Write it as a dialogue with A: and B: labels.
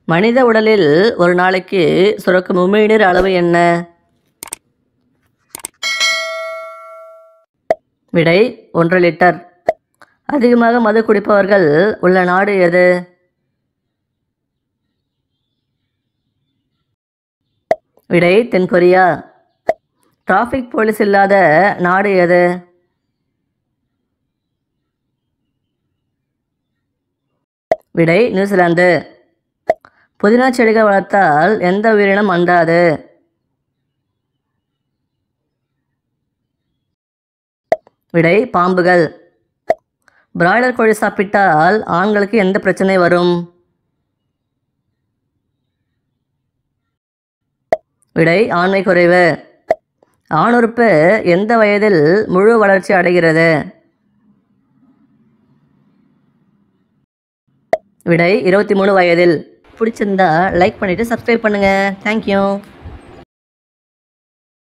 A: மனித உடலில் ஒரு நாளைக்கு சுரக்கும் உமிழ்நீர் அளவு என்ன? விடை 1 லிட்டர். அதிகமாக மது குடிப்பவர்கள் உள்ள நாடு எது? விடை தென்கொரியா. டிராஃபிக் போலீஸ் இல்லாத நாடு எது? விடை நியூசிலாந்து. புதினா செடிகள் வளர்த்தால் எந்த உயிரினம் அண்டாது? விடை பாம்புகள். பிராய்லர் கோழி சாப்பிட்டால் ஆண்களுக்கு எந்த பிரச்சனை வரும்? விடை ஆண்மை குறைவு. ஆணுறுப்பு எந்த வயதில் முழு வளர்ச்சி அடைகிறது? விடை 23 வயதில். பிடிச்சிருந்தா லைக் பண்ணிவிட்டு சப்ஸ்கிரைப் பண்ணுங்கள். தேங்க்யூ.